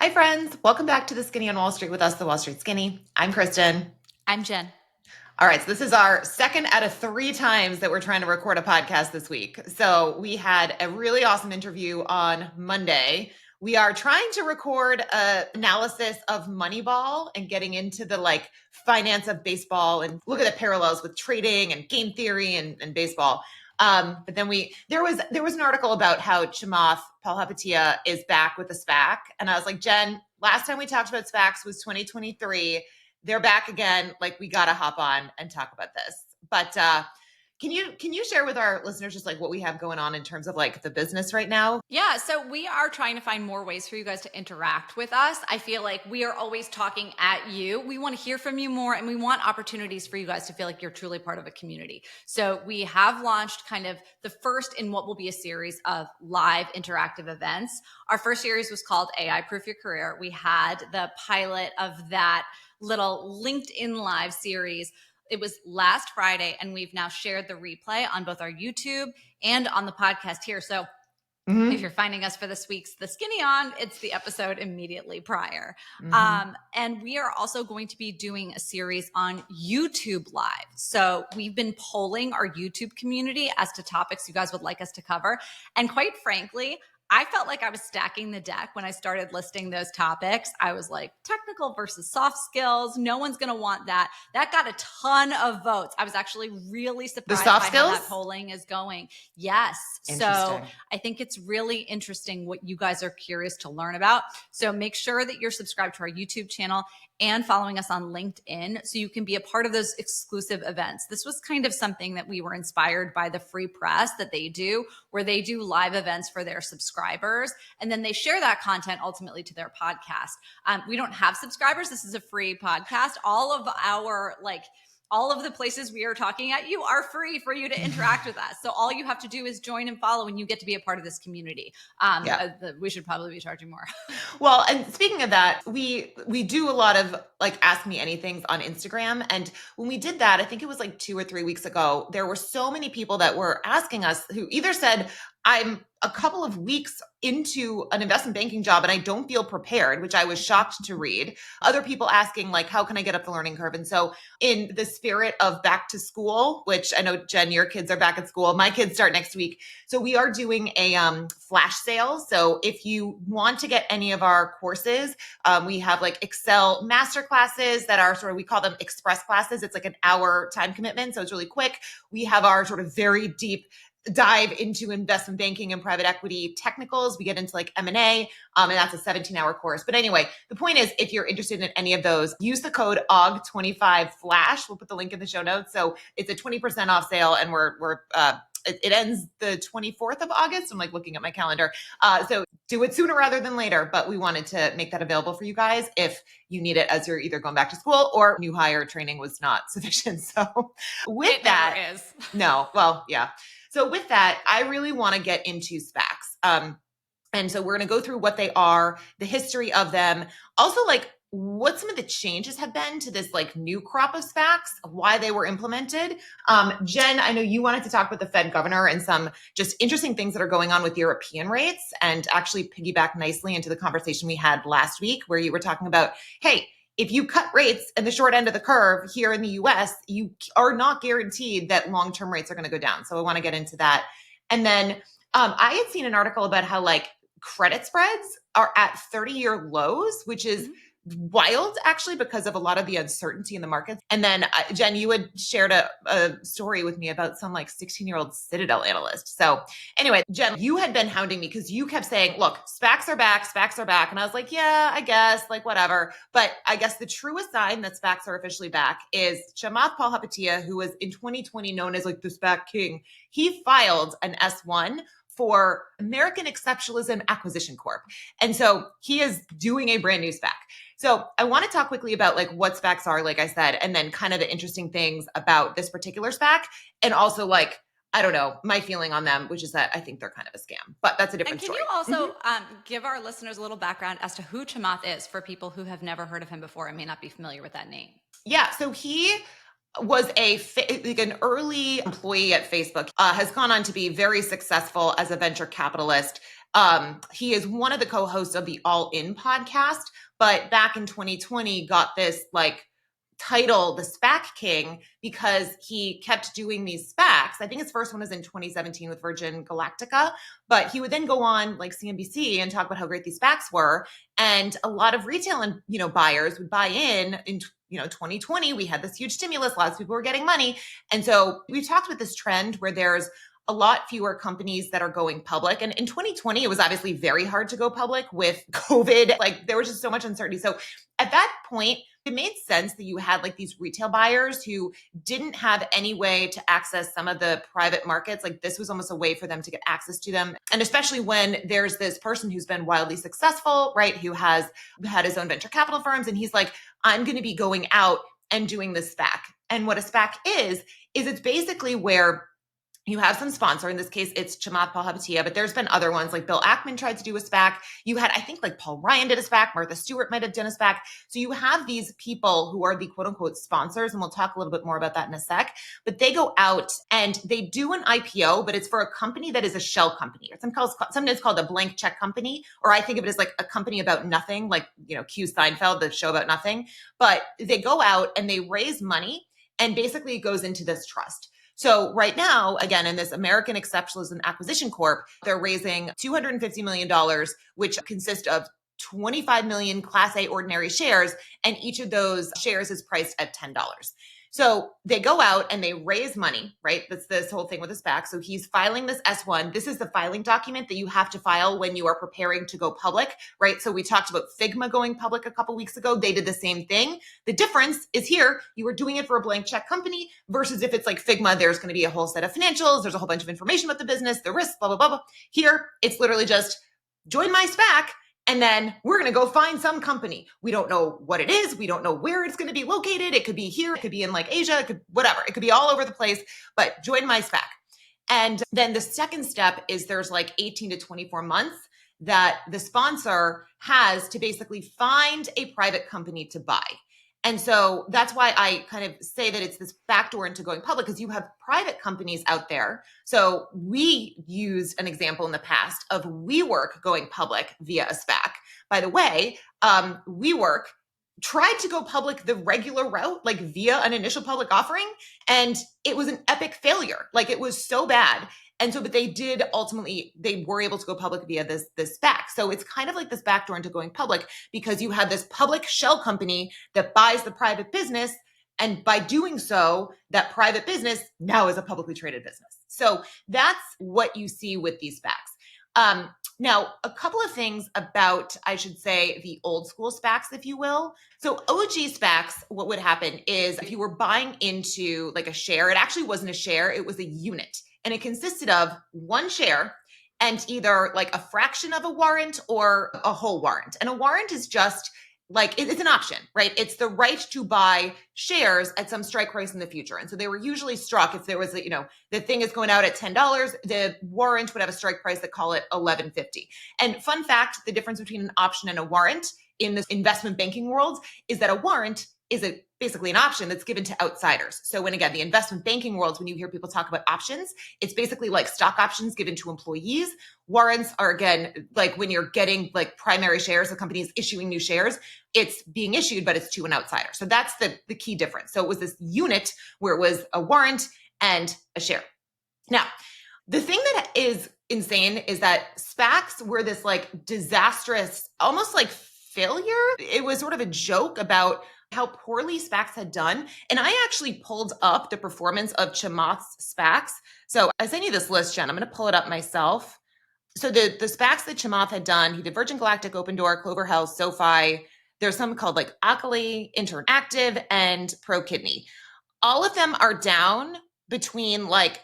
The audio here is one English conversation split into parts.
Hi, friends. Welcome back to the Skinny on Wall Street with us, the Wall Street Skinny. I'm Kristen. I'm Jen. All right, so this is our second out of 3 times that we're trying to record a podcast this week. So we had a really awesome interview on Monday. We are trying to record an analysis of Moneyball and getting into the finance of baseball and look at the parallels with trading and game theory and baseball. But then there was an article about how Chamath Palihapitiya is back with the SPAC. And I was like, Jen, last time we talked about SPACs was 2023. They're back again. We got to hop on and talk about this. But can you share with our listeners just what we have going on in terms of the business right now? Yeah, so we are trying to find more ways for you guys to interact with us. I feel like we are always talking at you. We want to hear from you more, and we want opportunities for you guys to feel like you're truly part of a community. So we have launched kind of the first in what will be a series of live interactive events. Our first series was called AI Proof Your Career. We had the pilot of that little LinkedIn Live series. It was last Friday, and we've now shared the replay on both our YouTube and on the podcast here. So if you're finding us for this week's The Skinny On, it's the episode immediately prior. And we are also going to be doing a series on YouTube Live. So we've been polling our YouTube community as to topics you guys would like us to cover. And quite frankly, I felt like I was stacking the deck when I started listing those topics. I was like, technical versus soft skills. No one's going to want that. That got a ton of votes. I was actually really surprised by how that polling is going. Yes. So I think it's really interesting what you guys are curious to learn about. So make sure that you're subscribed to our YouTube channel and following us on LinkedIn so you can be a part of those exclusive events. This was kind of something that we were inspired by the free press that they do, where they do live events for their subscribers, and then they share that content ultimately to their podcast. We don't have subscribers. This is a free podcast. All of the places we are talking at you are free for you to interact with us. So all you have to do is join and follow, and you get to be a part of this community. We should probably be charging more. Well, and speaking of that, we do a lot of Ask Me Anythings on Instagram. And when we did that, I think it was 2 or 3 weeks ago, there were so many people that were asking us who either said, I'm a couple of weeks into an investment banking job and I don't feel prepared, which I was shocked to read. Other people asking how can I get up the learning curve? And so in the spirit of back to school, which I know, Jen, your kids are back at school. My kids start next week. So we are doing a flash sale. So if you want to get any of our courses, we have Excel master classes that are we call them express classes. It's an hour time commitment. So it's really quick. We have our very deep dive into investment banking and private equity technicals. We get into M&A, and that's a 17-hour course. But anyway, the point is, if you're interested in any of those, use the code OG25FLASH. We'll put the link in the show notes. So it's a 20% off sale, and it ends the 24th of August. I'm looking at my calendar. So do it sooner rather than later, but we wanted to make that available for you guys if you need it as you're either going back to school or new hire training was not sufficient. So with that, never is. No, well, yeah. So with that, I really want to get into SPACs. And so we're going to go through what they are, the history of them, also what some of the changes have been to this new crop of SPACs, why they were implemented. Jen, I know you wanted to talk about the Fed governor and some just interesting things that are going on with European rates, and actually piggyback nicely into the conversation we had last week where you were talking about, hey, if you cut rates in the short end of the curve here in the US, you are not guaranteed that long-term rates are going to go down. So I want to get into that. And then I had seen an article about how credit spreads are at 30-year lows, which is wild actually because of a lot of the uncertainty in the markets. And then Jen, you had shared a story with me about some 16-year-old Citadel analyst. So anyway, Jen, you had been hounding me because you kept saying, look, SPACs are back. And I was like, yeah, I guess, whatever. But I guess the truest sign that SPACs are officially back is Chamath Palihapitiya, who was in 2020 known as the SPAC King. He filed an S1 for American Exceptionalism Acquisition Corp. And so he is doing a brand new SPAC. So I want to talk quickly about what SPACs are, like I said, and then kind of the interesting things about this particular SPAC. And also I don't know, my feeling on them, which is that I think they're kind of a scam, but that's a different story. And can you also give our listeners a little background as to who Chamath is for people who have never heard of him before and may not be familiar with that name? Yeah. So he was an early employee at Facebook, has gone on to be very successful as a venture capitalist, He is one of the co-hosts of the All In podcast, but back in 2020 got this like title, the SPAC King, because he kept doing these SPACs. I think his first one was in 2017 with Virgin Galactica, but he would then go on like CNBC and talk about how great these SPACs were. And a lot of retail and, buyers would buy in 2020, we had this huge stimulus, lots of people were getting money. And so we've talked about this trend where there's a lot fewer companies that are going public. And in 2020, it was obviously very hard to go public with COVID. Like there was just so much uncertainty. So at that point, it made sense that you had like these retail buyers who didn't have any way to access some of the private markets. Like this was almost a way for them to get access to them. And especially when there's this person who's been wildly successful, right? Who has had his own venture capital firms. And he's like, I'm going to be going out and doing this SPAC. And what a SPAC is it's basically where you have some sponsor. In this case, it's Chamath, but there's been other ones like Bill Ackman tried to do a SPAC. You had, I think like Paul Ryan did a SPAC, Martha Stewart might have done a SPAC. So you have these people who are the quote unquote sponsors, and we'll talk a little bit more about that in a sec, but they go out and they do an IPO, but it's for a company that is a shell company. Or sometimes called a blank check company, or I think of it as like a company about nothing, like, Q Seinfeld, the show about nothing, but they go out and they raise money and basically it goes into this trust. So right now, again, in this American Exceptionalism Acquisition Corp, they're raising $250 million, which consist of 25 million Class A ordinary shares, and each of those shares is priced at $10. So they go out and they raise money, right? That's this whole thing with the SPAC. So he's filing this S1. This is the filing document that you have to file when you are preparing to go public, right? So we talked about Figma going public a couple weeks ago. They did the same thing. The difference is here, you are doing it for a blank check company versus if it's like Figma, there's going to be a whole set of financials. There's a whole bunch of information about the business, the risks, blah, blah, blah, blah. Here, it's literally just join my SPAC. And then we're going to go find some company. We don't know what it is. We don't know where it's going to be located. It could be here. It could be in like Asia. It could, whatever. It could be all over the place, but join my SPAC. And then the second step is there's like 18 to 24 months that the sponsor has to basically find a private company to buy. And so that's why I kind of say that it's this backdoor into going public, because you have private companies out there. So we used an example in the past of WeWork going public via a SPAC. By the way, WeWork tried to go public the regular route, like via an initial public offering, and it was an epic failure. Like it was so bad. And so, but they did ultimately, they were able to go public via this SPAC. So it's kind of like this backdoor into going public, because you have this public shell company that buys the private business. And by doing so, that private business now is a publicly traded business. So that's what you see with these SPACs. Now, a couple of things about, I should say, the old school SPACs, if you will. So OG SPACs, what would happen is if you were buying into like a share, it actually wasn't a share, it was a unit. And it consisted of one share and either like a fraction of a warrant or a whole warrant. And a warrant is just like, it's an option, right? It's the right to buy shares at some strike price in the future. And so they were usually struck if there was, the thing is going out at $10, the warrant would have a strike price that call it $11.50. And fun fact, the difference between an option and a warrant in this investment banking world is that a warrant is basically an option that's given to outsiders. So when, again, the investment banking world, when you hear people talk about options, it's basically like stock options given to employees. Warrants are, again, like when you're getting like primary shares, the company is issuing new shares, it's being issued, but it's to an outsider. So that's the key difference. So it was this unit where it was a warrant and a share. Now, the thing that is insane is that SPACs were this like disastrous, almost like failure. It was sort of a joke about how poorly SPACs had done. And I actually pulled up the performance of Chamath's SPACs. So I sent you this list, Jen. I'm going to pull it up myself. So the SPACs that Chamath had done, he did Virgin Galactic, Open Door, Clover Health, SoFi. There's some called like Accolade, Interactive, and Pro Kidney. All of them are down between like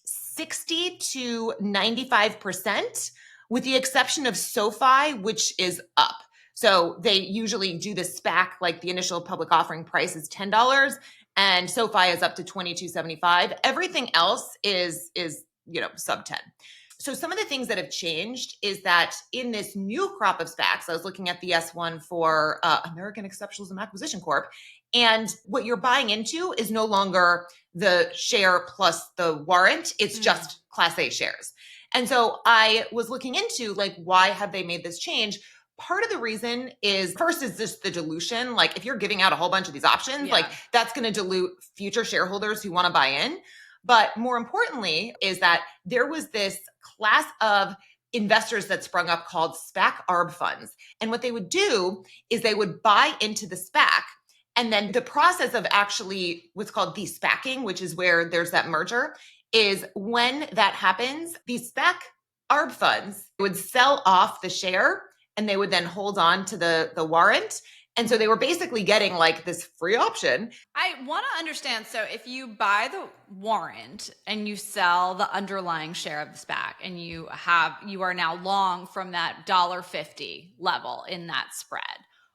60 to 95%, with the exception of SoFi, which is up. So they usually do the SPAC, like the initial public offering price is $10 and SoFi is up to $22.75. Everything else is sub 10. So some of the things that have changed is that in this new crop of SPACs, I was looking at the S1 for American Exceptionalism Acquisition Corp, and what you're buying into is no longer the share plus the warrant. It's just Class A shares. And so I was looking into like, why have they made this change? Part of the reason is first is just the dilution. Like if you're giving out a whole bunch of these options, like that's going to dilute future shareholders who want to buy in. But more importantly is that there was this class of investors that sprung up called SPAC ARB funds. And what they would do is they would buy into the SPAC. And then the process of actually what's called de-SPACing, which is where there's that merger, is when that happens, these SPAC ARB funds would sell off the share and they would then hold on to the warrant. And so they were basically getting like this free option. I want to understand. So if you buy the warrant and you sell the underlying share of the SPAC and you are now long from that $1.50 level in that spread,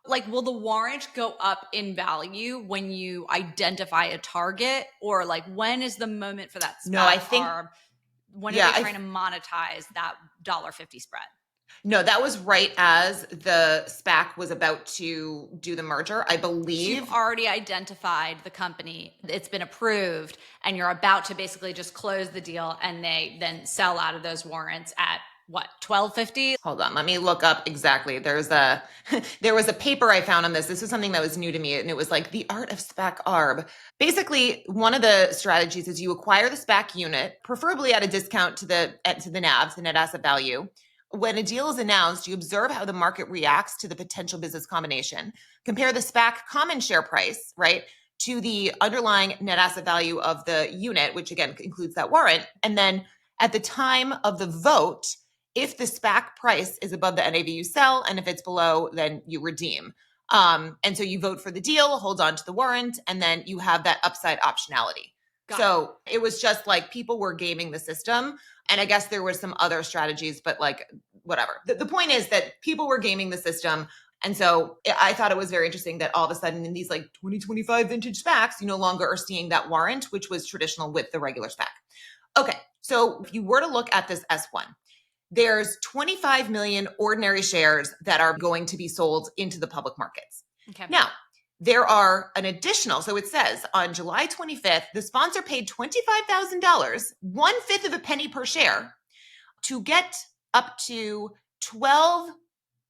like will the warrant go up in value when you identify a target, or like when is the moment for that SPAC? No, I think when are they trying to monetize that $1.50 spread? No, that was right as the SPAC was about to do the merger, I believe. So you've already identified the company, it's been approved, and you're about to basically just close the deal, and they then sell out of those warrants at what, $12.50? Hold on, let me look up exactly. there was a paper I found on this. This was something that was new to me, and it was like the art of SPAC ARB. Basically, one of the strategies is you acquire the SPAC unit, preferably at a discount to the NAV, the net asset value. When a deal is announced, you observe how the market reacts to the potential business combination. Compare the SPAC common share price, right, to the underlying net asset value of the unit, which again includes that warrant. And then at the time of the vote, if the SPAC price is above the NAV, you sell, and if it's below, then you redeem. And so you vote for the deal, hold on to the warrant, and then you have that upside optionality. So it was just like people were gaming the system. And I guess there were some other strategies, but like whatever. The point is that people were gaming the system. And so I thought it was very interesting that all of a sudden in these like 2025 vintage SPACs, you no longer are seeing that warrant, which was traditional with the regular SPAC. Okay, so if you were to look at this S1, there's 25 million ordinary shares that are going to be sold into the public markets. Okay. Now, there are an additional, so it says on July 25th, the sponsor paid $25,000, 1/5 of a penny per share, to get up to 12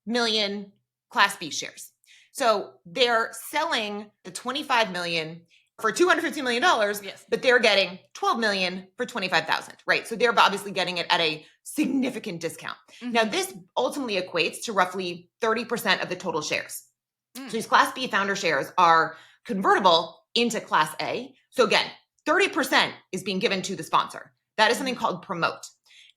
million Class B shares. So they're selling the 25 million for $250 million, yes, but they're getting 12 million for 25,000, right? So they're obviously getting it at a significant discount. Mm-hmm. Now, this ultimately equates to roughly 30% of the total shares. So these Class B founder shares are convertible into Class A. So again, 30% is being given to the sponsor. That is something called promote.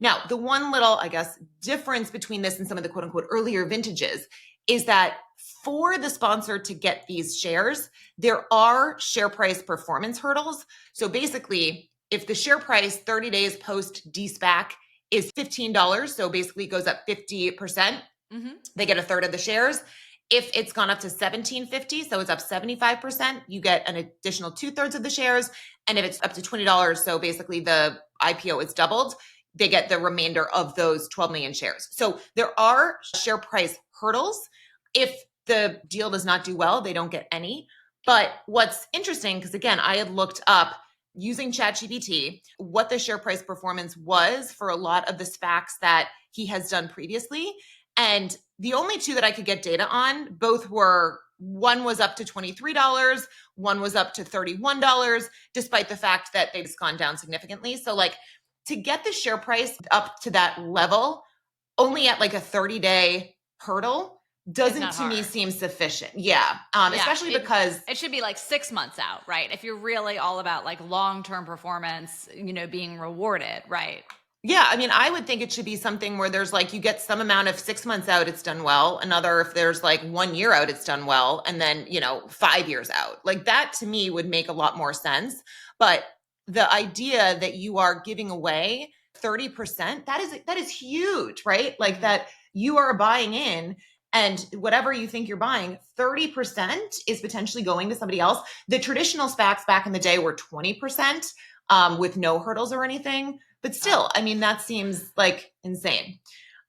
Now, the one little, I guess, difference between this and some of the quote unquote earlier vintages is that for the sponsor to get these shares, there are share price performance hurdles. So basically, if the share price 30 days post de-SPAC is $15, so basically it goes up 50%, they get a third of the shares. If it's gone up to $17.50, so it's up 75%, you get an additional 2/3 of the shares. And if it's up to $20, so basically the IPO is doubled, they get the remainder of those 12 million shares. So there are share price hurdles. If the deal does not do well, they don't get any. But what's interesting, because again, I had looked up using ChatGPT what the share price performance was for a lot of the SPACs that he has done previously. And the only two that I could get data on, both were, one was up to $23, one was up to $31, despite the fact that they've just gone down significantly. So like to get the share price up to that level, only at like a 30-day hurdle, doesn't to me seem sufficient. Yeah. Especially because it should be like 6 months out, right? If you're really all about like long-term performance, being rewarded, right? Yeah, I mean, I would think it should be something where there's like, you get some amount of 6 months out, it's done well. Another, if there's like 1 year out, it's done well. And then, 5 years out. Like that to me would make a lot more sense. But the idea that you are giving away 30%, that is huge, right? Like that you are buying in, and whatever you think you're buying, 30% is potentially going to somebody else. The traditional SPACs back in the day were 20% with no hurdles or anything. But still, I mean, that seems like insane.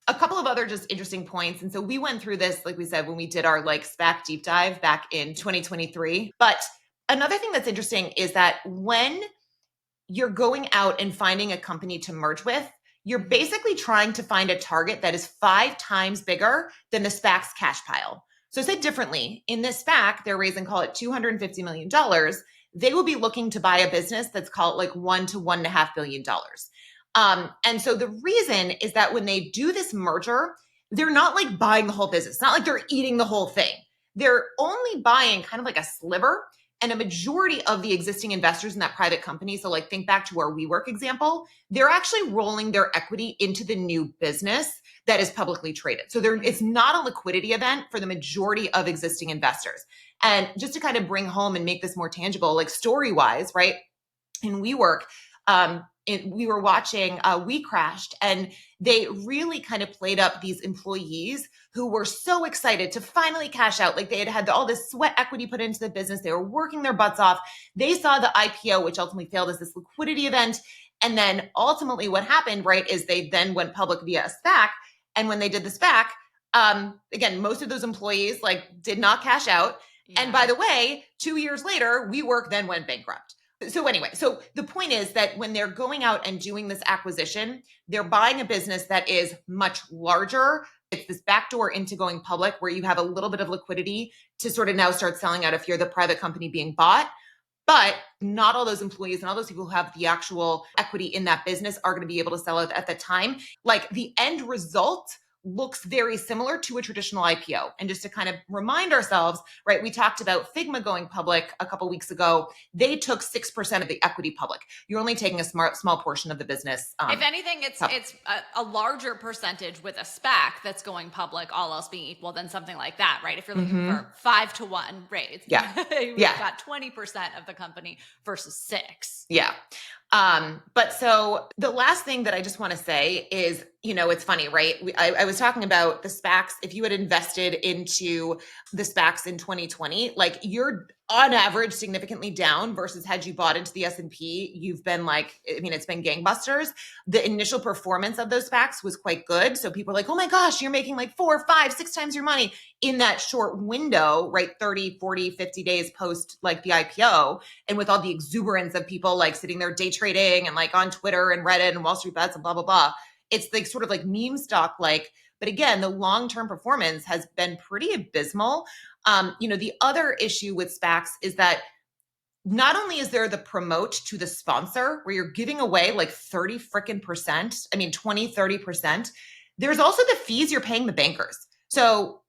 A couple of other just interesting points. And so we went through this, like we said, when we did our like SPAC deep dive back in 2023. But another thing that's interesting is that when you're going out and finding a company to merge with, you're basically trying to find a target that is 5 times bigger than the SPAC's cash pile. So said differently, in this SPAC, they're raising, call it $250 million. They will be looking to buy a business that's, call it like $1 to $1.5 billion. And so the reason is that when they do this merger, they're not like buying the whole business. It's not like they're eating the whole thing. They're only buying kind of like a sliver, and a majority of the existing investors in that private company. So like think back to our WeWork example, they're actually rolling their equity into the new business that is publicly traded. So it's not a liquidity event for the majority of existing investors. And just to kind of bring home and make this more tangible, like story-wise, right? In WeWork, we were watching We Crashed, and they really kind of played up these employees who were so excited to finally cash out. Like they had all this sweat equity put into the business. They were working their butts off. They saw the IPO, which ultimately failed as this liquidity event. And then ultimately what happened, right, is they then went public via a SPAC. And when they did the SPAC, again, most of those employees like did not cash out. Yeah. And by the way, 2 years later, WeWork then went bankrupt. So anyway, so the point is that when they're going out and doing this acquisition, they're buying a business that is much larger. It's this backdoor into going public where you have a little bit of liquidity to sort of now start selling out if you're the private company being bought. But not all those employees and all those people who have the actual equity in that business are going to be able to sell it at the time. Like the end result looks very similar to a traditional IPO. And just to kind of remind ourselves, right, we talked about Figma going public a couple weeks ago. They took 6% of the equity public. You're only taking a small portion of the business. If anything, it's a larger percentage with a SPAC that's going public, all else being equal, than something like that, right? If you're looking for 5-to-1 raise, you've got 20% of the company versus 6. Yeah. But so the last thing that I just want to say is, it's funny, right? I was talking about the SPACs. If you had invested into the SPACs in 2020, like you're on average significantly down versus had you bought into the S&P, you've been like, it's been gangbusters. The initial performance of those SPACs was quite good. So people are like, oh my gosh, you're making like 4, 5, 6 times your money in that short window, right? 30, 40, 50 days post like the IPO. And with all the exuberance of people like sitting there day trading and like on Twitter and Reddit and Wall Street Bets and blah, blah, blah. It's like sort of like meme stock like, but again, the long-term performance has been pretty abysmal. The other issue with SPACs is that not only is there the promote to the sponsor where you're giving away like 30 freaking percent, 20, 30%, there's also the fees you're paying the bankers. So,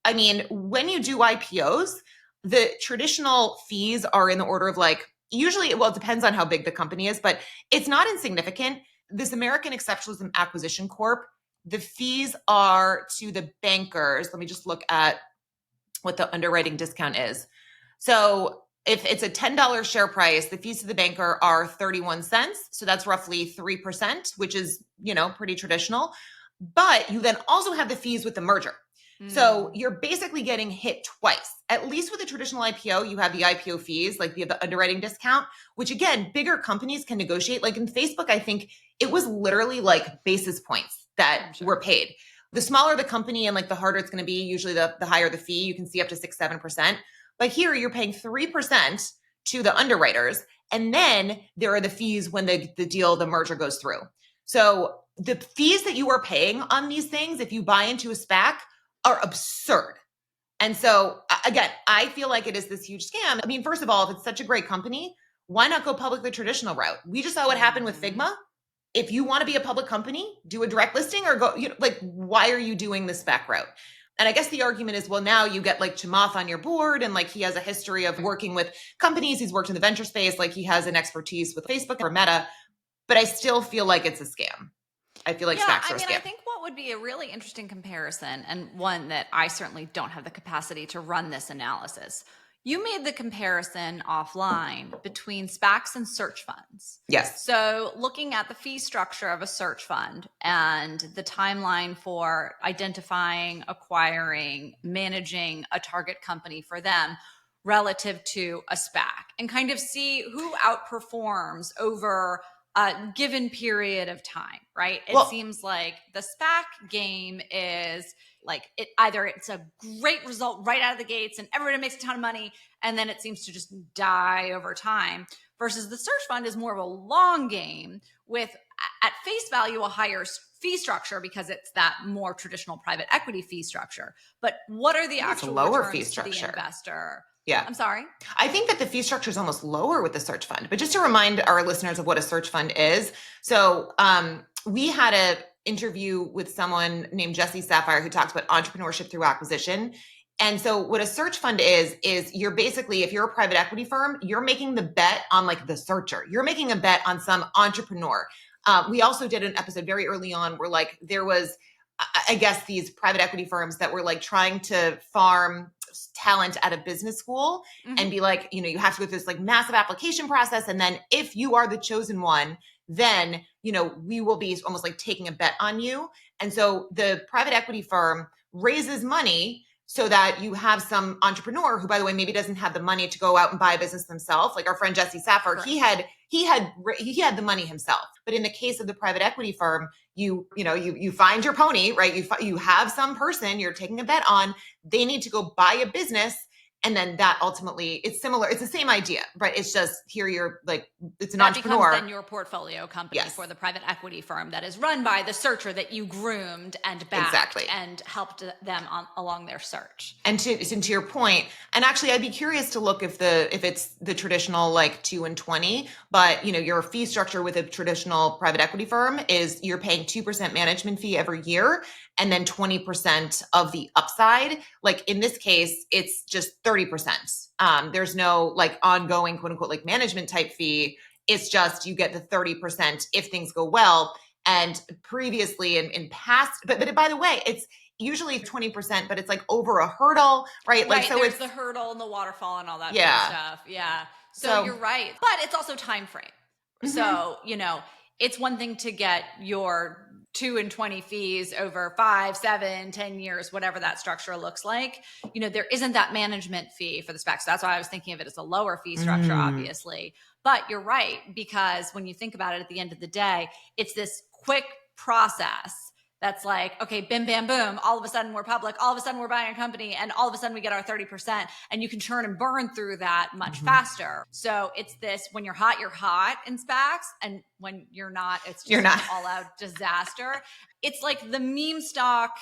when you do IPOs, the traditional fees are in the order of like, usually, well, it depends on how big the company is, but it's not insignificant. This American Exceptionalism Acquisition Corp, the fees are to the bankers. Let me just look at what the underwriting discount is. So if it's a $10 share price, the fees to the banker are 31 cents. So that's roughly 3%, which is, pretty traditional. But you then also have the fees with the merger. So you're basically getting hit twice. At least with a traditional IPO, you have the IPO fees, like the underwriting discount, which again, bigger companies can negotiate. Like in Facebook, I think it was literally like basis points that were paid. The smaller the company and like the harder it's going to be, usually the higher the fee. You can see up to 6, 7%. But here you're paying 3% to the underwriters. And then there are the fees when the merger goes through. So the fees that you are paying on these things, if you buy into a SPAC, are absurd. And so again, I feel like it is this huge scam. First of all, if it's such a great company, why not go public the traditional route? We just saw what happened with Figma. If you want to be a public company, do a direct listing or go, why are you doing the SPAC route? And I guess the argument is, well, now you get like Chamath on your board and like he has a history of working with companies. He's worked in the venture space. Like he has an expertise with Facebook or Meta, but I still feel like it's a scam. I feel like SPACs are a scam. I think what would be a really interesting comparison, and one that I certainly don't have the capacity to run this analysis. You made the comparison offline between SPACs and search funds. Yes. So looking at the fee structure of a search fund and the timeline for identifying, acquiring, managing a target company for them relative to a SPAC, and kind of see who outperforms over a given period of time, right? It seems like the SPAC game is like it's a great result right out of the gates and everybody makes a ton of money, and then it seems to just die over time, versus the search fund is more of a long game with at face value a higher fee structure because it's that more traditional private equity fee structure. But what are the actual lower returns fee to the structure. investor? Yeah. I'm sorry? I think that the fee structure is almost lower with the search fund. But just to remind our listeners of what a search fund is. So we had an interview with someone named Jesse Sapphire who talks about entrepreneurship through acquisition. And so what a search fund is you're basically, if you're a private equity firm, you're making the bet on like the searcher. You're making a bet on some entrepreneur. We also did an episode very early on where like there was, I guess, these private equity firms that were like trying to farm talent at a business school and be like, you know, you have to go through this like massive application process. And then if you are the chosen one, then, you know, we will be almost like taking a bet on you. And so the private equity firm raises money so that you have some entrepreneur who, by the way, maybe doesn't have the money to go out and buy a business themselves. Like our friend Jesse Sapphire, Correct. he had the money himself. But in the case of the private equity firm, you find your pony, right? You have some person you're taking a bet on. They need to go buy a business. And then that ultimately, it's similar. It's the same idea, but it's just here you're like, it's an entrepreneur. Becomes then your portfolio company for the private equity firm that is run by the searcher that you groomed and backed and helped them along their search. And to your point, and actually I'd be curious to look if it's the traditional like 2 and 20, but you know, your fee structure with a traditional private equity firm is you're paying 2% management fee every year. And then 20% of the upside. Like in this case, it's just 30%. There's no like ongoing quote unquote like management type fee. It's just you get the 30% if things go well. And previously in past, but by the way, it's usually 20%, but it's like over a hurdle, right? Like so there's it's the hurdle and the waterfall and all that stuff. Yeah. So you're right. But it's also time frame. So, you know, it's one thing to get your 2 and 20 fees over 5, 7, 10 years, whatever that structure looks like. You know, there isn't that management fee for the SPAC. So that's why I was thinking of it as a lower fee structure, obviously. But you're right, because when you think about it at the end of the day, it's this quick process that's like, okay, bim, bam, boom. All of a sudden we're public. All of a sudden we're buying a company and all of a sudden we get our 30% and you can churn and burn through that much faster. So it's this, when you're hot in SPACs, and when you're not, it's just an all out disaster. It's like the meme stock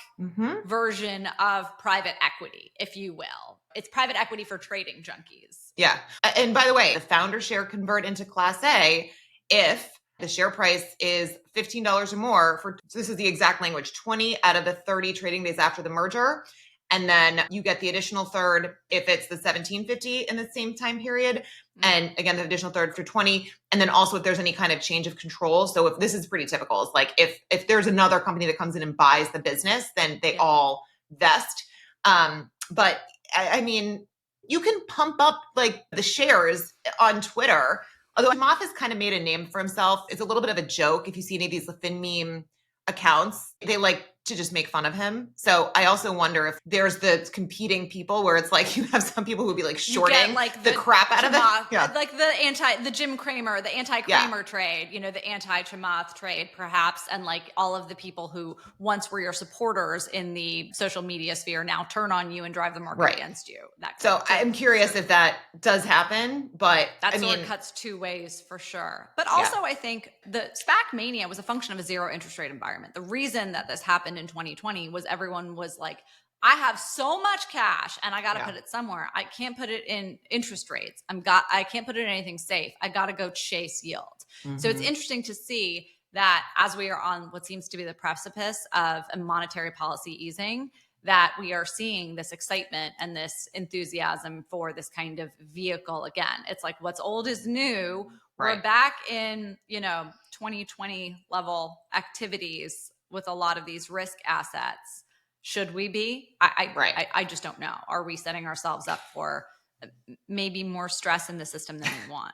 version of private equity, if you will. It's private equity for trading junkies. Yeah. And by the way, the founder share convert into Class A if the share price is $15 or more for, so this is the exact language, 20 out of the 30 trading days after the merger. And then you get the additional third if it's the 1750 in the same time period. And again, the additional third for 20. And then also if there's any kind of change of control. So if this is pretty typical, it's like if there's another company that comes in and buys the business, then they all vest. But I mean, you can pump up like the shares on Twitter. Although Chamath has kind of made a name for himself. It's a little bit of a joke. If you see any of these Fin meme accounts, they like to just make fun of him. So I also wonder if there's the competing people where it's like you have some people who would be like shorting like the crap out of it. Yeah. Like the Jim Cramer, the anti-Cramer trade, you know, the anti-Chamath trade perhaps. And like all of the people who once were your supporters in the social media sphere now turn on you and drive the market against you. So I'm curious if that does happen, but that sword cuts two ways for sure. But also I think the SPAC mania was a function of a zero interest rate environment. The reason that this happened in 2020 was everyone was like, I have so much cash and I got to put it somewhere. I can't put it in interest rates. I can't put it in anything safe. I got to go chase yield. So it's interesting to see that as we are on what seems to be the precipice of a monetary policy easing, that we are seeing this excitement and this enthusiasm for this kind of vehicle again. It's like what's old is new. We're back in, 2020 level activities with a lot of these risk assets. Should we be? I just don't know. Are we setting ourselves up for maybe more stress in the system than we want?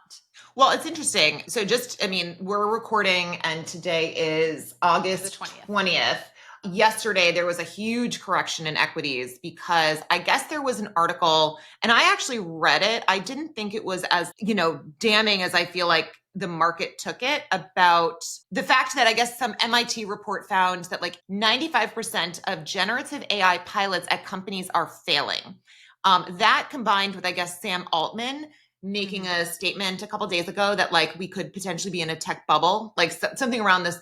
Well, it's interesting. So we're recording and today is August 20th. Yesterday, there was a huge correction in equities because I guess there was an article and I actually read it. I didn't think it was as, damning as I feel like the market took it, about the fact that I guess some MIT report found that like 95% of generative AI pilots at companies are failing. That combined with, I guess, Sam Altman making a statement a couple days ago that like we could potentially be in a tech bubble, like something around this,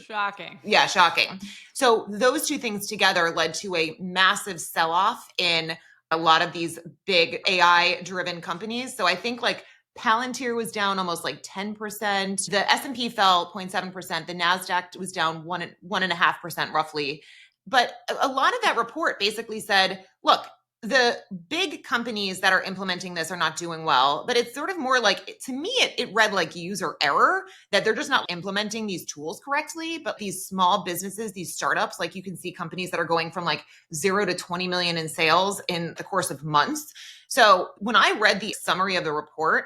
shocking. Yeah, shocking. So those two things together led to a massive sell-off in a lot of these big AI driven companies. So I think like Palantir was down almost like 10%. The S&P fell 0.7%. The NASDAQ was down 1.5% roughly. But a lot of that report basically said, look, the big companies that are implementing this are not doing well, but it's sort of more like, to me, it read like user error, that they're just not implementing these tools correctly. But these small businesses, these startups, like you can see companies that are going from like 0 to 20 million in sales in the course of months. So when I read the summary of the report,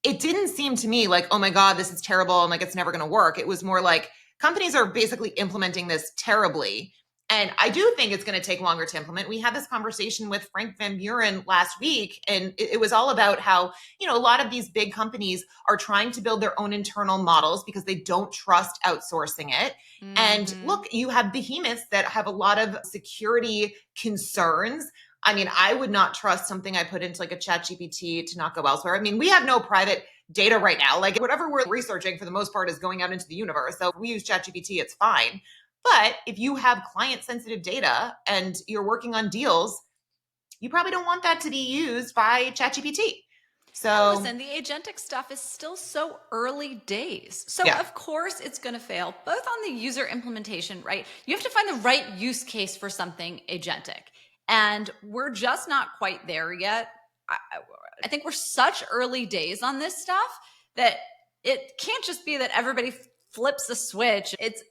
it didn't seem to me like, oh my God, this is terrible and like it's never going to work. It was more like companies are basically implementing this terribly. And I do think it's going to take longer to implement. We had this conversation with Frank Van Buren last week, and it was all about how, you know, a lot of these big companies are trying to build their own internal models because they don't trust outsourcing it. And look, you have behemoths that have a lot of security concerns. I mean, I would not trust something I put into like a chat GPT to not go elsewhere. I mean, we have no private data right now. Like whatever we're researching for the most part is going out into the universe. So if we use chat GPT, it's fine. But if you have client sensitive data and you're working on deals, you probably don't want that to be used by ChatGPT. So and listen, the agentic stuff is still so early days. So Yeah. of course it's going to fail, both on the user implementation, right? You have to find the right use case for something agentic. And we're just not quite there yet. I think we're such early days on this stuff that it can't just be that everybody flips a switch. It's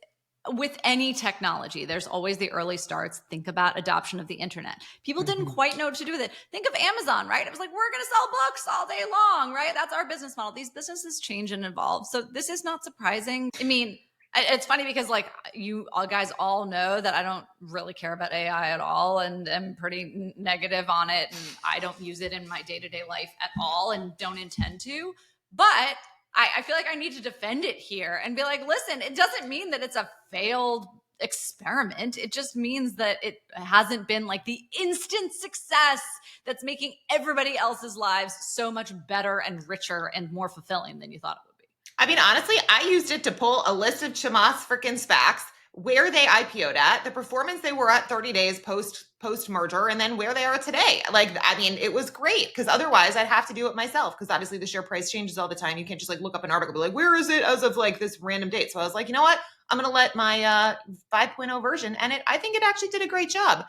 with any technology, there's always the early starts. Think about adoption of the internet. People didn't quite know what to do with it. Think of Amazon, right? It was like, we're going to sell books all day long, right? That's our business model. These businesses change and evolve. So this is not surprising. I mean, it's funny because like you all guys all know that I don't really care about AI at all and am pretty negative on it. And I don't use it in my day-to-day life at all and don't intend to. But I feel like I need to defend it here and be like, listen, it doesn't mean that it's a failed experiment. It just means that it hasn't been like the instant success that's making everybody else's lives so much better and richer and more fulfilling than you thought it would be. I mean, honestly, I used it to pull a list of Chamath's freaking SPACs, where they IPO'd at, the performance they were at 30 days post merger, and then where they are today. Like, I mean, it was great because otherwise I'd have to do it myself because obviously the share price changes all the time. You can't just like look up an article, be like, where is it as of like this random date? So I was like, you know what? I'm going to let my 5.0 version, and I think it actually did a great job.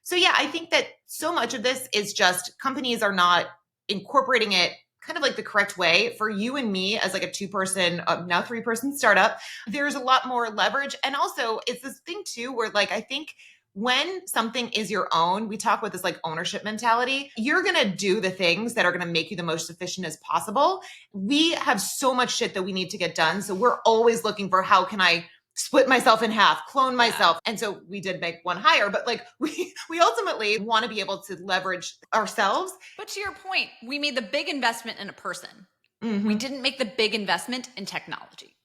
So yeah, I think that so much of this is just companies are not incorporating it kind of like the correct way. For you and me as like a 2-person, now 3-person startup, there's a lot more leverage. And also it's this thing too, where like, I think when something is your own, we talk about this like ownership mentality, you're going to do the things that are going to make you the most efficient as possible. We have so much shit that we need to get done. So we're always looking for how can I split myself in half, clone myself. And so we did make one hire, but like we ultimately want to be able to leverage ourselves. But to your point, we made the big investment in a person. Mm-hmm. We didn't make the big investment in technology.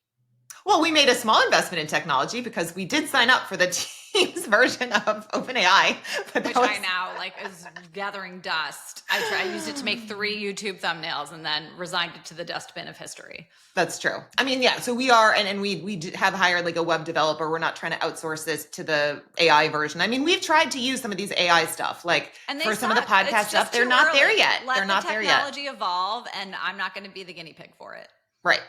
Well, we made a small investment in technology because we did sign up for the Teams version of OpenAI, which I now like is gathering dust. I used it to make 3 YouTube thumbnails and then resigned it to the dustbin of history. That's true. I mean, yeah. So we are, and we have hired like a web developer. We're not trying to outsource this to the AI version. I mean, we've tried to use some of these AI stuff, like for some of the podcast stuff. They're not there yet. They're not there yet. Let the technology evolve, and I'm not going to be the guinea pig for it. Right.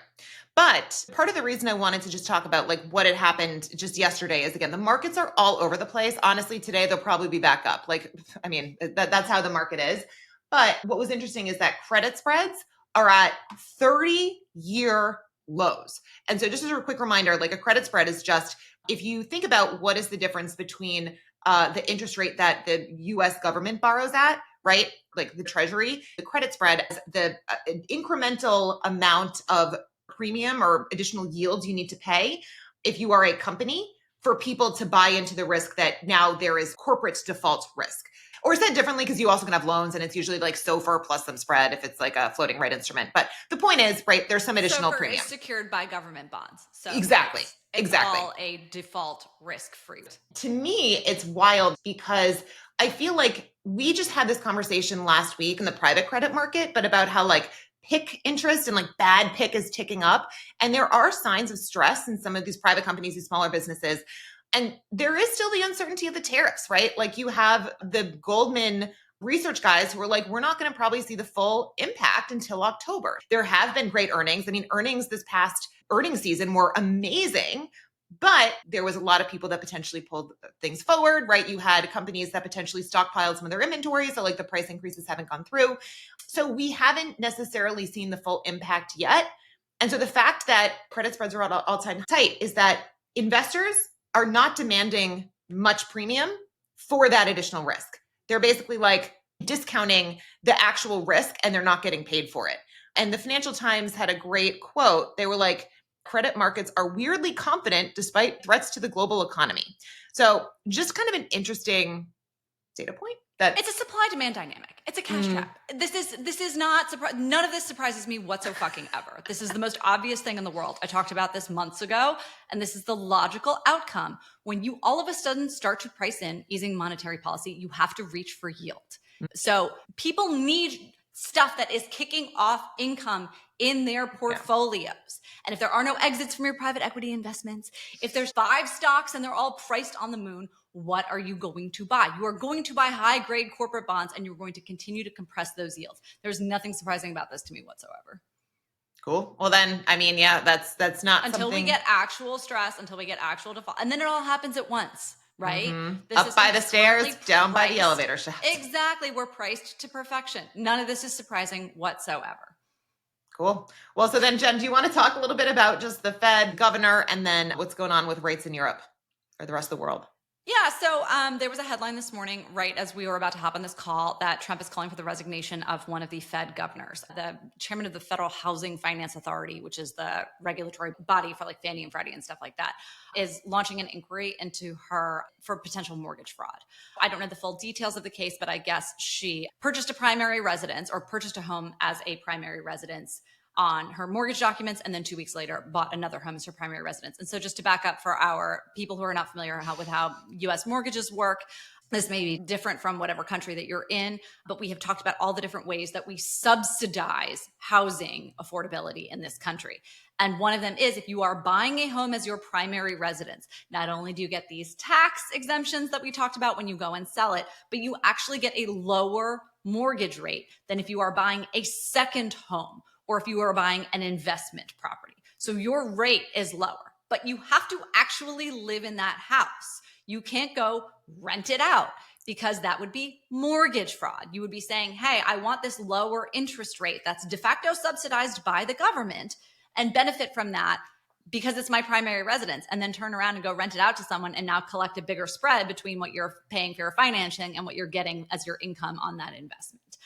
But part of the reason I wanted to just talk about like what had happened just yesterday is, again, the markets are all over the place. Honestly, today they'll probably be back up. Like, I mean, that's how the market is. But what was interesting is that credit spreads are at 30-year lows. And so just as a quick reminder, like a credit spread is just, if you think about what is the difference between the interest rate that the US government borrows at, right? Like the treasury, the credit spread is the incremental amount of premium or additional yields you need to pay if you are a company for people to buy into the risk that now there is corporate default risk. Or said differently, because you also can have loans and it's usually like SOFR plus some spread if it's like a floating rate instrument. But the point is, right, there's some additional SOFR premium. Is secured by government bonds. So exactly. It's all a default risk free. To me, it's wild because I feel like we just had this conversation last week in the private credit market, but about how like PIK interest and like bad PIK is ticking up. And there are signs of stress in some of these private companies, these smaller businesses. And there is still the uncertainty of the tariffs, right? Like you have the Goldman research guys who are like, we're not going to probably see the full impact until October. There have been great earnings. I mean, earnings this past earnings season were amazing, but there was a lot of people that potentially pulled things forward, right? You had companies that potentially stockpiled some of their inventory. So like the price increases haven't gone through. So we haven't necessarily seen the full impact yet. And so the fact that credit spreads are at all-time tight is that investors are not demanding much premium for that additional risk. They're basically like discounting the actual risk and they're not getting paid for it. And the Financial Times had a great quote. They were like, credit markets are weirdly confident despite threats to the global economy. So just kind of an interesting data point. That it's a supply demand dynamic. It's a cash trap. This is not none of this surprises me whatsoever. This is the most obvious thing in the world. I talked about this months ago, and this is the logical outcome. When you all of a sudden start to price in easing monetary policy, you have to reach for yield. So people need stuff that is kicking off income in their portfolios. Yeah. And if there are no exits from your private equity investments, if there's 5 stocks and they're all priced on the moon, what are you going to buy? You are going to buy high-grade corporate bonds, and you're going to continue to compress those yields. There's nothing surprising about this to me whatsoever. Cool. Well, then, I mean, yeah, that's not until something... we get actual stress, until we get actual default, and then it all happens at once, right? Mm-hmm. Up by the stairs, down by the elevator shaft. Exactly. We're priced to perfection. None of this is surprising whatsoever. Cool. Well, so then, Jen, do you want to talk a little bit about just the Fed governor and then what's going on with rates in Europe or the rest of the world? Yeah, so there was a headline this morning, right as we were about to hop on this call, that Trump is calling for the resignation of one of the Fed governors. The chairman of the Federal Housing Finance Authority, which is the regulatory body for like Fannie and Freddie and stuff like that, is launching an inquiry into her for potential mortgage fraud. I don't know the full details of the case, but I guess she purchased a primary residence or purchased a home as a primary residence on her mortgage documents, and then 2 weeks later bought another home as her primary residence. And so just to back up for our people who are not familiar with how U.S. mortgages work, this may be different from whatever country that you're in, but we have talked about all the different ways that we subsidize housing affordability in this country. And one of them is if you are buying a home as your primary residence, not only do you get these tax exemptions that we talked about when you go and sell it, but you actually get a lower mortgage rate than if you are buying a second home or if you are buying an investment property. So your rate is lower, but you have to actually live in that house. You can't go rent it out because that would be mortgage fraud. You would be saying, hey, I want this lower interest rate that's de facto subsidized by the government and benefit from that because it's my primary residence, and then turn around and go rent it out to someone and now collect a bigger spread between what you're paying for your financing and what you're getting as your income on that investment.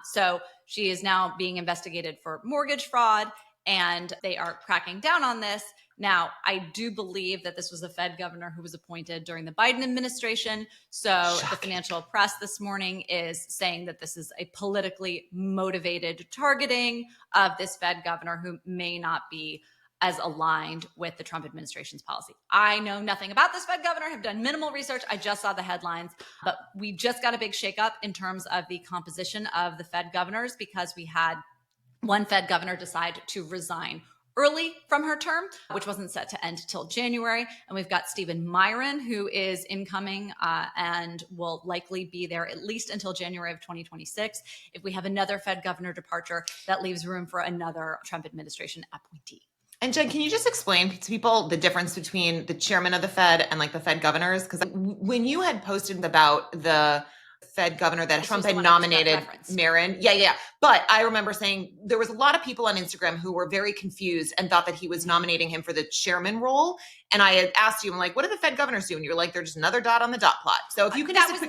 So she is now being investigated for mortgage fraud, and they are cracking down on this. Now, I do believe that this was a Fed governor who was appointed during the Biden administration. So The financial press this morning is saying that this is a politically motivated targeting of this Fed governor who may not be as aligned with the Trump administration's policy. I know nothing about this Fed governor, have done minimal research. I just saw the headlines, but we just got a big shakeup in terms of the composition of the Fed governors because we had one Fed governor decide to resign early from her term, which wasn't set to end till January. And we've got Stephen Myron, who is incoming and will likely be there at least until January of 2026. If we have another Fed governor departure, that leaves room for another Trump administration appointee. And Jen, can you just explain to people the difference between the chairman of the Fed and like the Fed governors? Because when you had posted about the Fed governor that Trump had nominated, Marin. Yeah. But I remember saying there was a lot of people on Instagram who were very confused and thought that he was nominating him for the chairman role. And I had asked you, I'm like, what do the Fed governors do? And you're like, they're just another dot on the dot plot. So if you can that was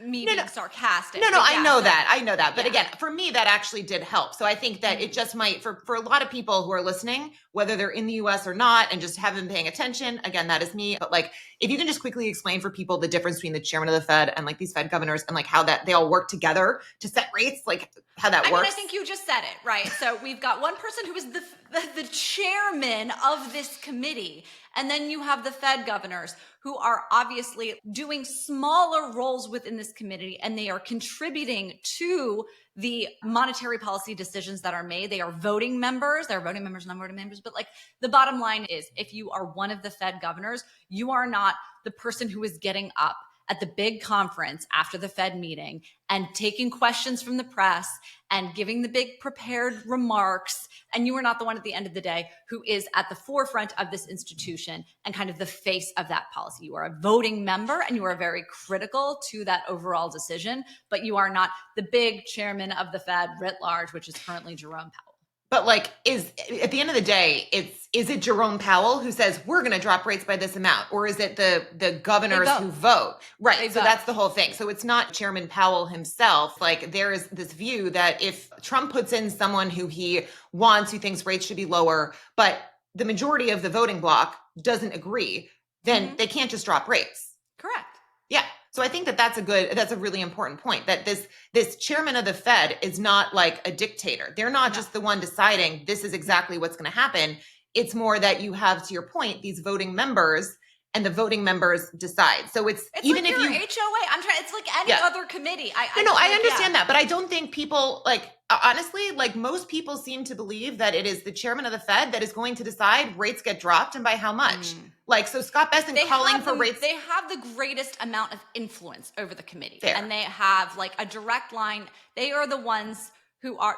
me being sarcastic. No, I know that. But again, for me, that actually did help. So I think that it just might, for a lot of people who are listening, whether they're in the US or not, and just haven't been paying attention, again, that is me. But like, if you can just quickly explain for people the difference between the chairman of the Fed and like these Fed governors and like how that they all work together to set rates, like how that works. I think you just said it, right? So we've got one person who is the chairman of this committee committee. And then you have the Fed governors who are obviously doing smaller roles within this committee, and they are contributing to the monetary policy decisions that are made. They are voting members. They're voting members, non-voting members. But like the bottom line is, if you are one of the Fed governors, you are not the person who is getting up at the big conference after the Fed meeting and taking questions from the press and giving the big prepared remarks. And you are not the one at the end of the day who is at the forefront of this institution and kind of the face of that policy. You are a voting member and you are very critical to that overall decision, but you are not the big chairman of the Fed writ large, which is currently Jerome Powell. But like, is at the end of the day, is it Jerome Powell who says we're going to drop rates by this amount, or is it the governors who vote? Right. So that's the whole thing. So it's not Chairman Powell himself. Like, there is this view that if Trump puts in someone who he wants, who thinks rates should be lower, but the majority of the voting bloc doesn't agree, then they can't just drop rates. Correct. Yeah. So I think that's a really important point, that this chairman of the Fed is not like a dictator. They're not just the one deciding this is exactly what's going to happen. It's more that you have, to your point, these voting members, and the voting members decide. So it's even like if your you HOA, it's like any other committee. I understand that, but I don't think people, like, honestly, like, most people seem to believe that it is the chairman of the Fed that is going to decide rates get dropped and by how much. Like, so Scott Bessent calling for rates. They have the greatest amount of influence over the committee. Fair. And they have like a direct line. They are the ones who are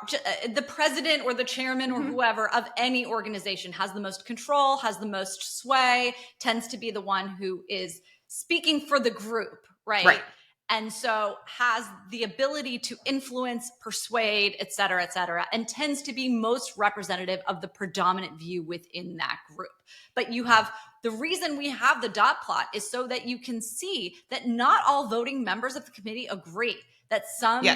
the president or the chairman or whoever of any organization has the most control, has the most sway, tends to be the one who is speaking for the group, right? And so has the ability to influence, persuade, et cetera, and tends to be most representative of the predominant view within that group. But you have, the reason we have the dot plot is so that you can see that not all voting members of the committee agree, that some,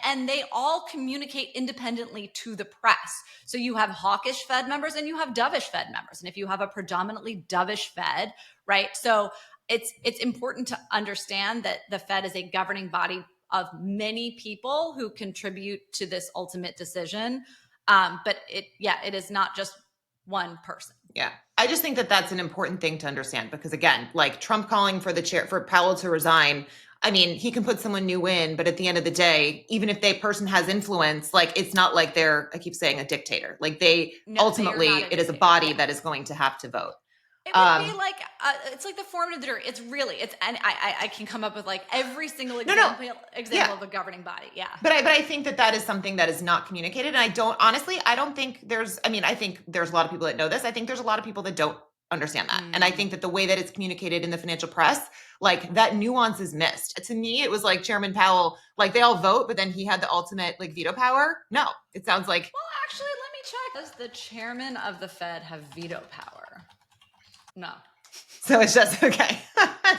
and they all communicate independently to the press. So you have hawkish Fed members and you have dovish Fed members. And if you have a predominantly dovish Fed, right? So it's important to understand that the Fed is a governing body of many people who contribute to this ultimate decision. But it is not just one person. Yeah. I just think that that's an important thing to understand, because again, like, Trump calling for for Powell to resign, I mean, he can put someone new in, but at the end of the day, even if that person has influence, like, it's not like they're, I keep saying, a dictator. Like, ultimately, it is a body that is going to have to vote. It would be like, it's like the form of the jury. And I can come up with like every single example of a governing body. Yeah. But I think that is something that is not communicated. And I don't think I think there's a lot of people that know this. I think there's a lot of people that don't understand that. And I think that the way that it's communicated in the financial press, like, that nuance is missed. To me, it was like Chairman Powell, like, they all vote, but then he had the ultimate, like, veto power. No, it sounds like. Well, actually, let me check. Does the chairman of the Fed have veto power? No. So it's just okay.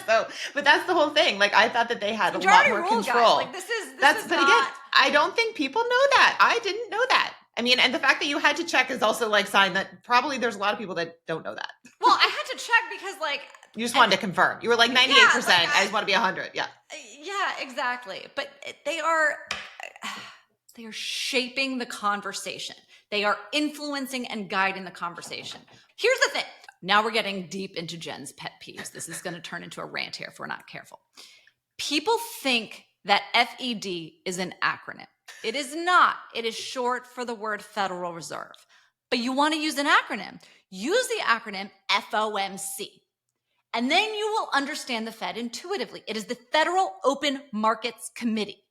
But that's the whole thing. Like, I thought that they had a lot more control. Guys. Like, this is but not... again, I don't think people know that. I didn't know that. I mean, and the fact that you had to check is also like sign that probably there's a lot of people that don't know that. Well, I had to check because, like, you just wanted to confirm. You were like 98%. I just want to be 100. Yeah. Yeah, exactly. But they are shaping the conversation. They are influencing and guiding the conversation. Here's the thing. Now we're getting deep into Jen's pet peeves. This is going to turn into a rant here if we're not careful. People think that FED is an acronym. It is not. It is short for the word Federal Reserve. But you want to use an acronym. Use the acronym FOMC. And then you will understand the Fed intuitively. It is the Federal Open Markets Committee.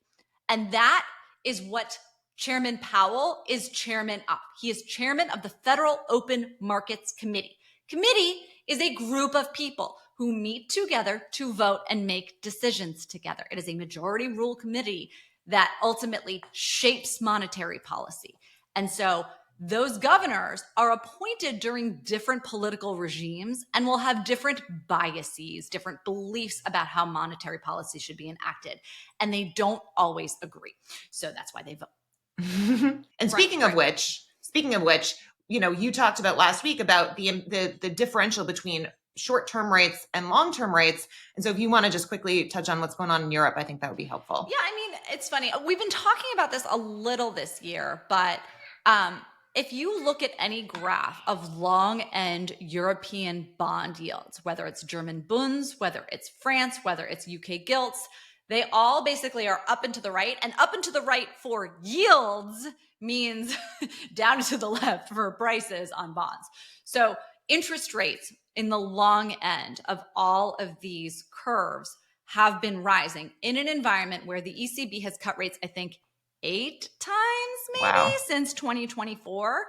And that is what Chairman Powell is chairman of. He is chairman of the Federal Open Markets Committee. Committee is a group of people who meet together to vote and make decisions together. It is a majority rule committee that ultimately shapes monetary policy. And so those governors are appointed during different political regimes and will have different biases, different beliefs about how monetary policy should be enacted. And they don't always agree. So that's why they vote. And speaking of which, you know, you talked about last week about the differential between short-term rates and long-term rates. And so if you want to just quickly touch on what's going on in Europe, I think that would be helpful. Yeah, I mean, it's funny. We've been talking about this a little this year, but if you look at any graph of long end European bond yields, whether it's German bunds, whether it's France, whether it's UK gilts, they all basically are up and to the right. And up and to the right for yields means down to the left for prices on bonds. So interest rates in the long end of all of these curves have been rising in an environment where the ECB has cut rates, I think, 8 times maybe since 2024,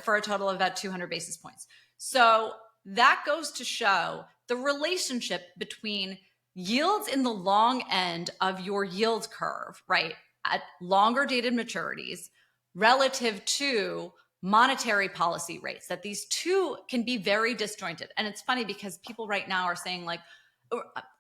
for a total of about 200 basis points. So that goes to show the relationship between yields in the long end of your yield curve, right, at longer dated maturities relative to monetary policy rates, that these two can be very disjointed. And it's funny because people right now are saying like,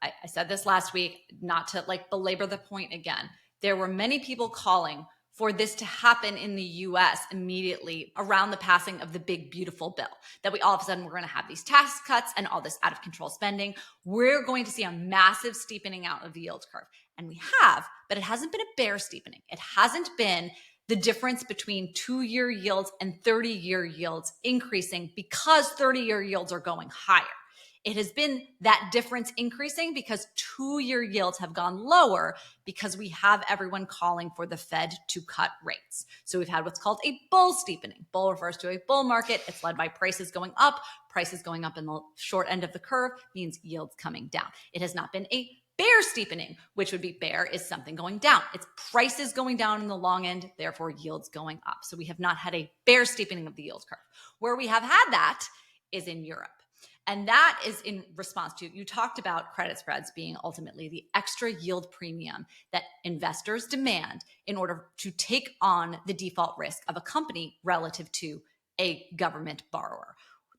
I said this last week, not to like belabor the point again. There were many people calling for this to happen in the US immediately around the passing of the big, beautiful bill, that we all of a sudden we're going to have these tax cuts and all this out of control spending. We're going to see a massive steepening out of the yield curve. And we have, but it hasn't been a bear steepening. It hasn't been the difference between 2-year yields and 30-year yields increasing because 30-year yields are going higher. It has been that difference increasing because 2-year yields have gone lower because we have everyone calling for the Fed to cut rates. So we've had what's called a bull steepening. Bull refers to a bull market. It's led by prices going up. Prices going up in the short end of the curve means yields coming down. It has not been a bear steepening, which would be bear is something going down. It's prices going down in the long end, therefore yields going up. So we have not had a bear steepening of the yield curve. Where we have had that is in Europe. And that is in response to, you talked about credit spreads being ultimately the extra yield premium that investors demand in order to take on the default risk of a company relative to a government borrower.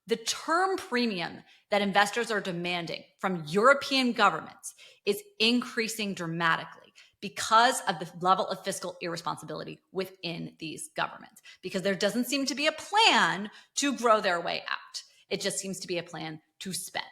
The term premium that investors are demanding from European governments is increasing dramatically because of the level of fiscal irresponsibility within these governments, because there doesn't seem to be a plan to grow their way out. It just seems to be a plan to spend.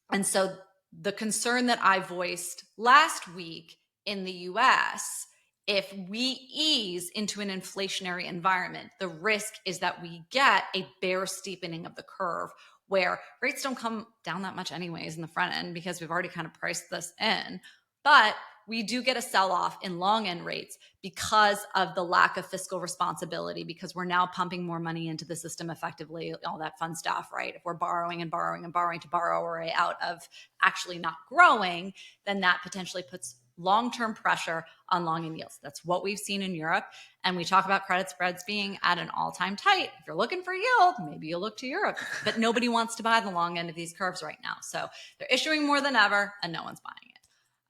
And so the concern that I voiced last week in the US, if we ease into an inflationary environment, the risk is that we get a bear steepening of the curve where rates don't come down that much anyways in the front end because we've already kind of priced this in. But we do get a sell-off in long end rates because of the lack of fiscal responsibility, because we're now pumping more money into the system effectively, all that fun stuff, right? If we're borrowing and borrowing and borrowing to borrow our way out of actually not growing, then that potentially puts long-term pressure on long end yields. That's what we've seen in Europe. And we talk about credit spreads being at an all-time tight. If you're looking for yield, maybe you'll look to Europe. But nobody wants to buy the long end of these curves right now. So they're issuing more than ever and no one's buying it.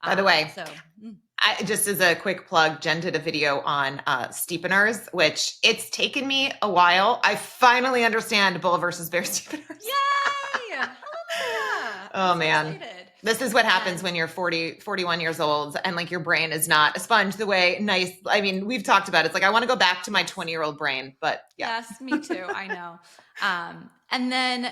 By the way, I, just as a quick plug, Jen did a video on steepeners, which it's taken me a while. I finally understand bull versus bear steepeners. Yay! Hallelujah! Oh, man. This is what happens when you're 41 years old and like your brain is not a sponge the way I mean, we've talked about it. It's like, I want to go back to my 20-year-old brain, but yeah. Yes, me too. I know. And then,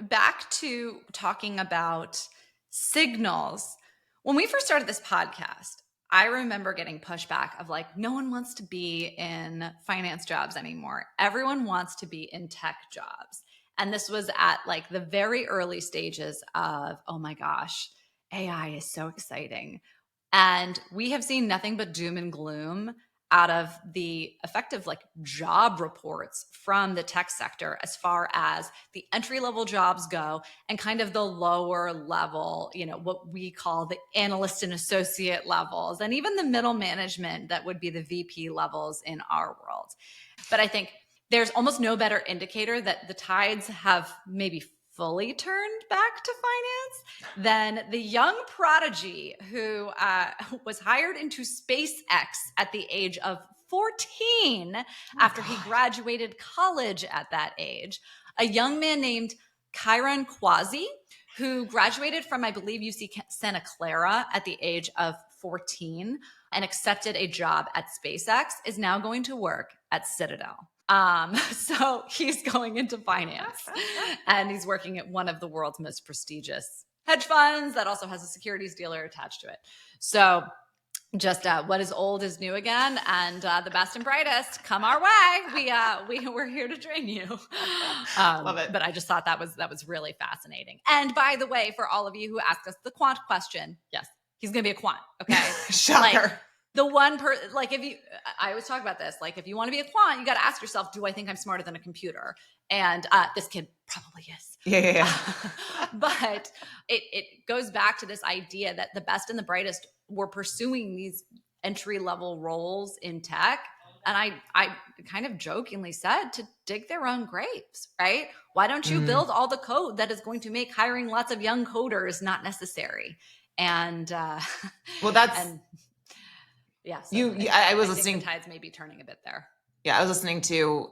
back to talking about signals. When we first started this podcast, I remember getting pushback of like, no one wants to be in finance jobs anymore. Everyone wants to be in tech jobs. And this was at like the very early stages of, oh my gosh, AI is so exciting. And we have seen nothing but doom and gloom out of the effective like job reports from the tech sector as far as the entry-level jobs go and kind of the lower level, what we call the analyst and associate levels, and even the middle management that would be the VP levels in our world. But I think there's almost no better indicator that the tides have maybe fully turned back to finance than the young prodigy who was hired into SpaceX at the age of 14 after he graduated college at that age. A young man named Kyron Kwasi, who graduated from, I believe, UC Santa Clara at the age of 14 and accepted a job at SpaceX, is now going to work at Citadel. So he's going into finance and he's working at one of the world's most prestigious hedge funds that also has a securities dealer attached to it. So just what is old is new again, and the best and brightest come our way. We're here to train you. Love it. But I just thought that was really fascinating. And by the way, for all of you who asked us the quant question, yes, he's gonna be a quant. Okay, Shocker. The one like if you, I always talk about this, like if you want to be a quant, you got to ask yourself, do I think I'm smarter than a computer? And this kid probably is. Yeah. But it goes back to this idea that the best and the brightest were pursuing these entry level roles in tech. And I kind of jokingly said to dig their own graves, right? Why don't you build all the code that is going to make hiring lots of young coders not necessary? And well, that's and yeah. So I was think listening. the tides may be turning a bit there. Yeah, I was listening to,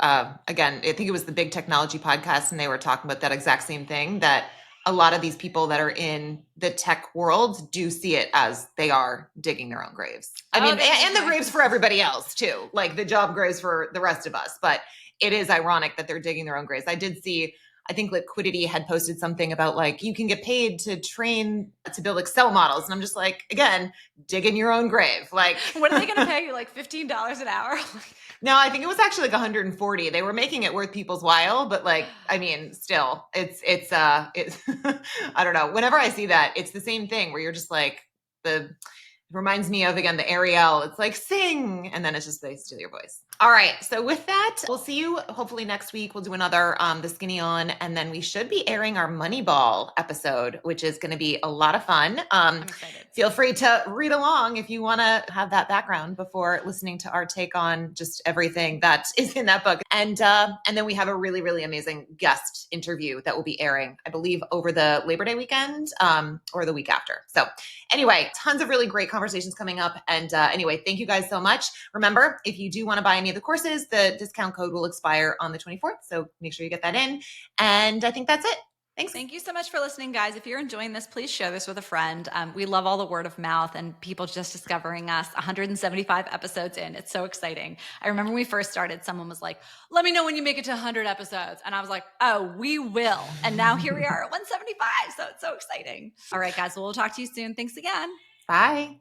again, I think it was the Big Technology podcast, and they were talking about that exact same thing, that a lot of these people that are in the tech world do see it as they are digging their own graves. I mean, and the graves for everybody else too, like the job graves for the rest of us. But it is ironic that they're digging their own graves. I did see, I think Liquidity had posted something about like, you can get paid to train to build Excel models. And I'm just like, again, digging your own grave. Like, what are they going to pay you? Like $15 an hour? No, I think it was actually like 140. They were making it worth people's while, but like, I mean, still, it's I don't know. Whenever I see that, it's the same thing where you're just like, it reminds me of, again, the Ariel. It's like, sing, and then it's just they steal your voice. All right. So with that, we'll see you hopefully next week. We'll do another The Skinny On, and then we should be airing our Moneyball episode, which is going to be a lot of fun. I'm excited. Feel free to read along if you want to have that background before listening to our take on just everything that is in that book. And then we have a really, really amazing guest interview that will be airing, I believe, over the Labor Day weekend or the week after. So anyway, tons of really great conversations coming up. And anyway, thank you guys so much. Remember, if you do want to buy any of the courses, the discount code will expire on the 24th. So make sure you get that in. And I think that's it. Thanks. Thank you so much for listening, guys. If you're enjoying this, please share this with a friend. We love all the word of mouth and people just discovering us 175 episodes in. It's so exciting. I remember when we first started, someone was like, let me know when you make it to 100 episodes. And I was like, oh, we will. And now here we are at 175. So it's so exciting. All right, guys. Well, we'll talk to you soon. Thanks again. Bye.